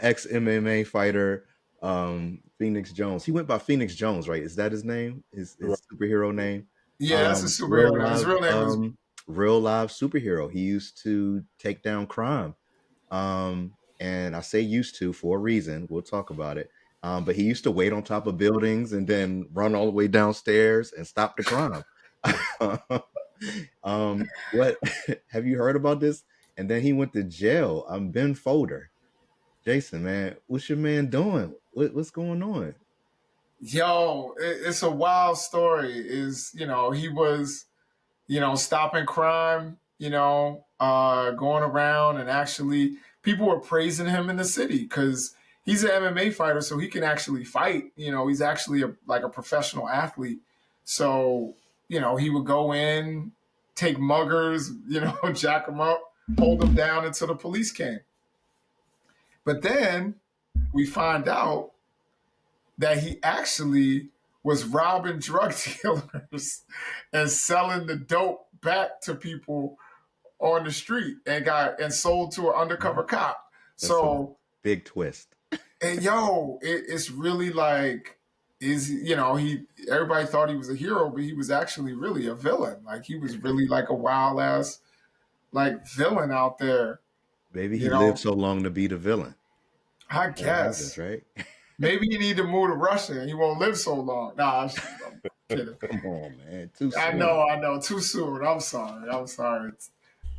ex MMA fighter, Phoenix Jones. He went by Phoenix Jones, right? Is that his name? His Right. superhero name? Yeah, that's a Real superhero name. His live, real name is real live superhero. He used to take down crime. And I say used to for a reason. We'll talk about it. But he used to wait on top of buildings and then run all the way downstairs and stop the crime. What have you heard about this? And then he went to jail. I'm Ben Folder. Jason, man, what's your man doing? What's going on? it's a wild story. He was stopping crime, going around and actually people were praising him in the city because he's an MMA fighter, so he can actually fight. He's actually like a professional athlete. So, he would go in, take muggers, jack them up, hold them down until the police came. But then we find out that he actually was robbing drug dealers and selling the dope back to people on the street and sold to an undercover cop. That's So big twist. and it's really like everybody thought he was a hero, but he was actually really a villain. Like he was really like a wild ass like villain out there. Maybe he lived so long to be the villain. I guess, happens, right? Maybe you need to move to Russia and he won't live so long. Nah, I'm kidding. Come on, man. Too soon. I know. Too soon. I'm sorry.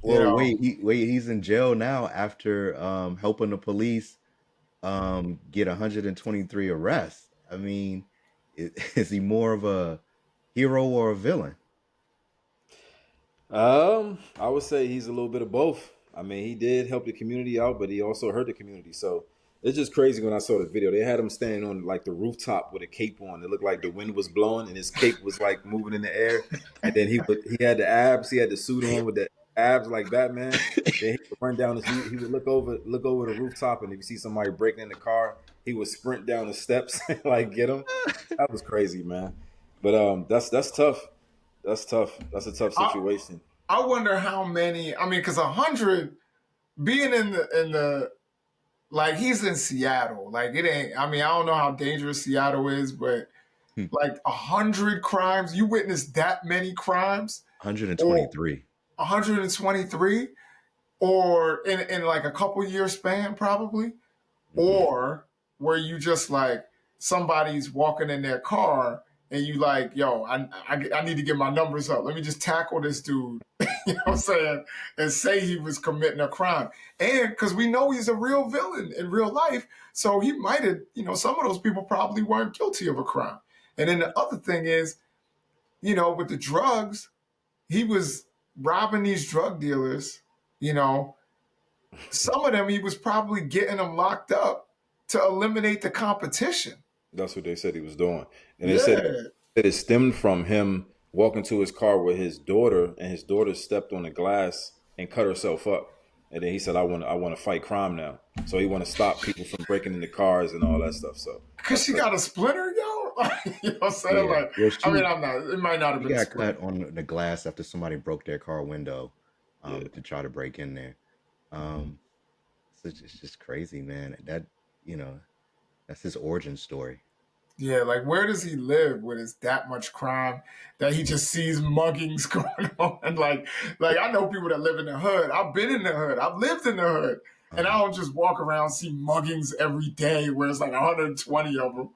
Well, wait, he's in jail now after helping the police get 123 arrests. I mean, is he more of a hero or a villain? I would say he's a little bit of both. I mean, he did help the community out, but he also hurt the community. So it's just crazy when I saw the video. They had him standing on like the rooftop with a cape on. It looked like the wind was blowing and his cape was like moving in the air. And then he had the abs. He had the suit on with the abs like Batman. Then he would run down. He would look over the rooftop, and if you see somebody breaking in the car, he would sprint down the steps and like get him. That was crazy, man. But that's tough. That's tough. That's a tough situation. I wonder how many. I mean, because 100 being in the like he's in Seattle. Like it ain't. I mean, I don't know how dangerous Seattle is, but like 100 crimes. You witnessed that many crimes. 123. 123, or in like a couple year span, probably, or where you just like somebody's walking in their car. And you like, yo, I need to get my numbers up. Let me just tackle this dude, you know what I'm saying? And say he was committing a crime. And because we know he's a real villain in real life. So he might have, some of those people probably weren't guilty of a crime. And then the other thing is, with the drugs, he was robbing these drug dealers, some of them he was probably getting them locked up to eliminate the competition. That's what they said he was doing. And they said it stemmed from him walking to his car with his daughter, and his daughter stepped on the glass and cut herself up. And then he said, I want to fight crime now. So he want to stop people from breaking into cars and all that stuff. So because she got a splinter, yo. You know what I'm saying? Yeah. Like, Well, I mean, I'm not. It might not have He been. got cut on the glass after somebody broke their car window to try to break in there. So it's just crazy, man. That that's his origin story. Yeah, like where does he live with his that much crime that he just sees muggings going on? Like I know people that live in the hood. I've been in the hood. I've lived in the hood. And I don't just walk around and see muggings every day where it's like 120 of them.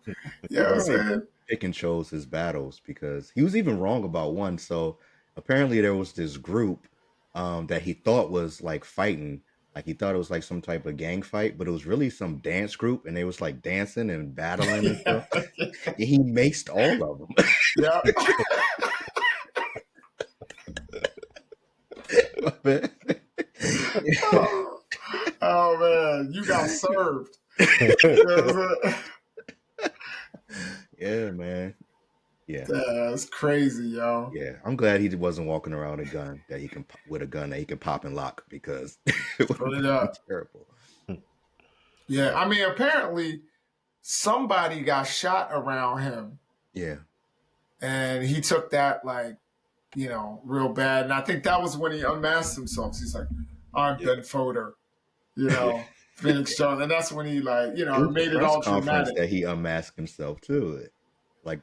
You know what I'm saying? Pick and chose his battles because he was even wrong about one. So apparently there was this group that he thought was like fighting. Like he thought it was like some type of gang fight, but it was really some dance group, and they was like dancing and battling and stuff. And he maced all of them. Yeah. Oh man, you got served. Yeah, man. Yeah, that's crazy, yo. Yeah, I'm glad he wasn't walking around with a gun that he can pop and lock because it would be terrible. Yeah, I mean, apparently somebody got shot around him. Yeah, and he took that like, real bad. And I think that was when he unmasked himself. He's like, "I'm Ben Foder," Phoenix Jones, and that's when he like It was a made it press all conference dramatic. that he unmasked himself too. Like,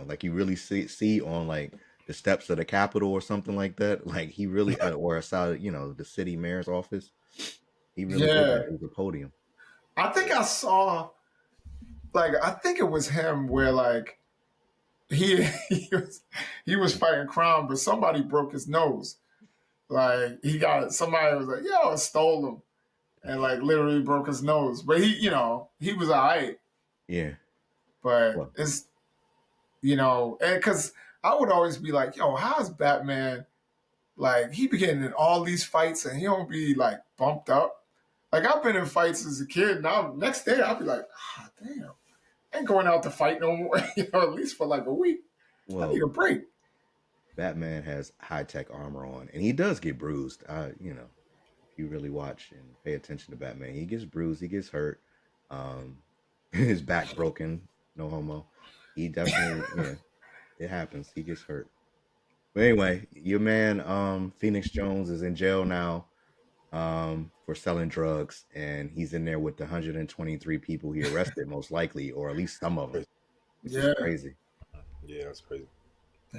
like you really see on like the steps of the Capitol or something like that. Like he really, or outside, the city mayor's office. He really did that. Yeah, It was a podium. I think I saw like I think it was him where like he he was fighting crime, but somebody broke his nose. Like he got somebody was like, "Yo, I stole him," and like literally broke his nose. But he was alright. Yeah. But Well, it's and because I would always be like, "Yo, how's Batman? Like he be getting in all these fights and he don't be like bumped up." Like I've been in fights as a kid, and now next day I'll be like, "Ah, damn, I ain't going out to fight no more." At least for like a week. I need well, a break. Batman has high tech armor on, and he does get bruised. If you really watch and pay attention to Batman, he gets bruised, he gets hurt, um, his back broken. No homo. He definitely, yeah, it happens. He gets hurt. But anyway, your man, Phoenix Jones, is in jail now, for selling drugs, and he's in there with the 123 people he arrested, most likely, or at least some of them, Crazy. which is Yeah. crazy. Yeah, that's crazy.